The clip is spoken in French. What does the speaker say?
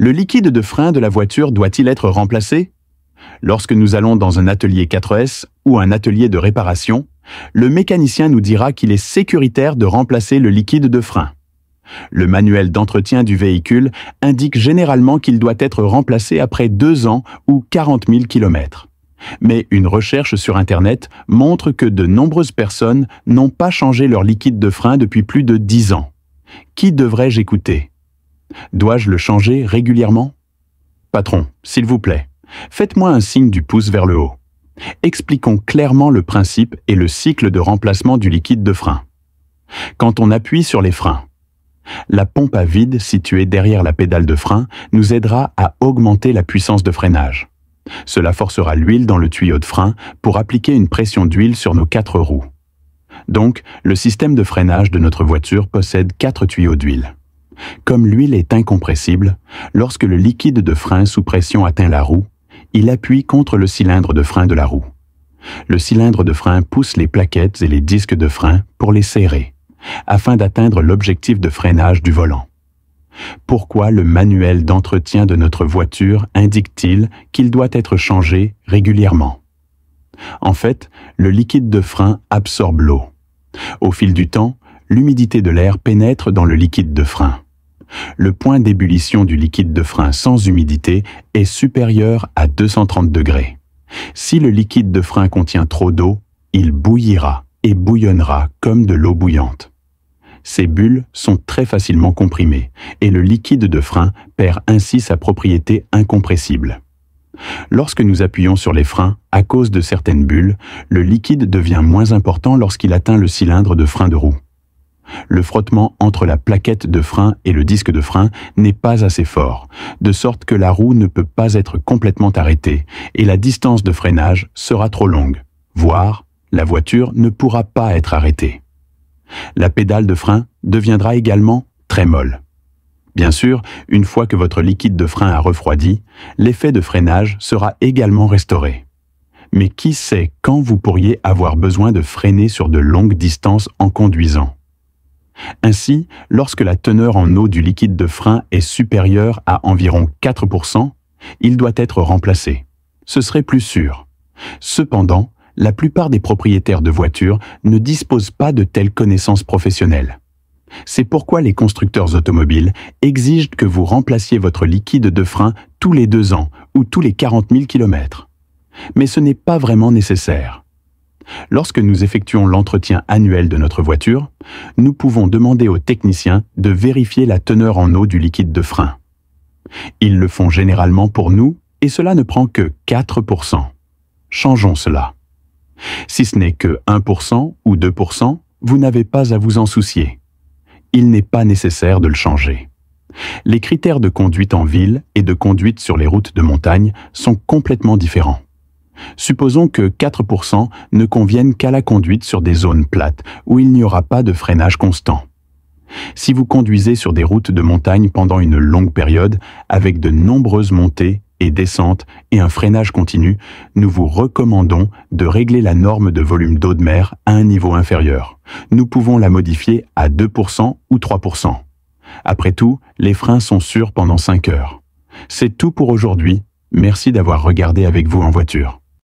Le liquide de frein de la voiture doit-il être remplacé? Lorsque nous allons dans un atelier 4S ou un atelier de réparation, le mécanicien nous dira qu'il est sécuritaire de remplacer le liquide de frein. Le manuel d'entretien du véhicule indique généralement qu'il doit être remplacé après 2 ans ou 40 000 km. Mais une recherche sur Internet montre que de nombreuses personnes n'ont pas changé leur liquide de frein depuis plus de 10 ans. Qui devrais-je écouter? Dois-je le changer régulièrement? Patron, s'il vous plaît, faites-moi un signe du pouce vers le haut. Expliquons clairement le principe et le cycle de remplacement du liquide de frein. Quand on appuie sur les freins, la pompe à vide située derrière la pédale de frein nous aidera à augmenter la puissance de freinage. Cela forcera l'huile dans le tuyau de frein pour appliquer une pression d'huile sur nos 4 roues. Donc, le système de freinage de notre voiture possède 4 tuyaux d'huile. Comme l'huile est incompressible, lorsque le liquide de frein sous pression atteint la roue, il appuie contre le cylindre de frein de la roue. Le cylindre de frein pousse les plaquettes et les disques de frein pour les serrer, afin d'atteindre l'objectif de freinage du volant. Pourquoi le manuel d'entretien de notre voiture indique-t-il qu'il doit être changé régulièrement? En fait, le liquide de frein absorbe l'eau. Au fil du temps, l'humidité de l'air pénètre dans le liquide de frein. Le point d'ébullition du liquide de frein sans humidité est supérieur à 230 degrés. Si le liquide de frein contient trop d'eau, il bouillira et bouillonnera comme de l'eau bouillante. Ces bulles sont très facilement comprimées et le liquide de frein perd ainsi sa propriété incompressible. Lorsque nous appuyons sur les freins, à cause de certaines bulles, le liquide devient moins important lorsqu'il atteint le cylindre de frein de roue. Le frottement entre la plaquette de frein et le disque de frein n'est pas assez fort, de sorte que la roue ne peut pas être complètement arrêtée et la distance de freinage sera trop longue, voire la voiture ne pourra pas être arrêtée. La pédale de frein deviendra également très molle. Bien sûr, une fois que votre liquide de frein a refroidi, l'effet de freinage sera également restauré. Mais qui sait quand vous pourriez avoir besoin de freiner sur de longues distances en conduisant? Ainsi, lorsque la teneur en eau du liquide de frein est supérieure à environ 4%, il doit être remplacé. Ce serait plus sûr. Cependant, la plupart des propriétaires de voitures ne disposent pas de telles connaissances professionnelles. C'est pourquoi les constructeurs automobiles exigent que vous remplaciez votre liquide de frein tous les 2 ans ou tous les 40 000 km. Mais ce n'est pas vraiment nécessaire. Lorsque nous effectuons l'entretien annuel de notre voiture, nous pouvons demander aux techniciens de vérifier la teneur en eau du liquide de frein. Ils le font généralement pour nous et cela ne prend que 4%. Changeons cela. Si ce n'est que 1% ou 2%, vous n'avez pas à vous en soucier. Il n'est pas nécessaire de le changer. Les critères de conduite en ville et de conduite sur les routes de montagne sont complètement différents. Supposons que 4% ne conviennent qu'à la conduite sur des zones plates où il n'y aura pas de freinage constant. Si vous conduisez sur des routes de montagne pendant une longue période, avec de nombreuses montées et descentes et un freinage continu, nous vous recommandons de régler la norme de volume d'eau de mer à un niveau inférieur. Nous pouvons la modifier à 2% ou 3%. Après tout, les freins sont sûrs pendant 5 heures. C'est tout pour aujourd'hui. Merci d'avoir regardé avec vous en voiture.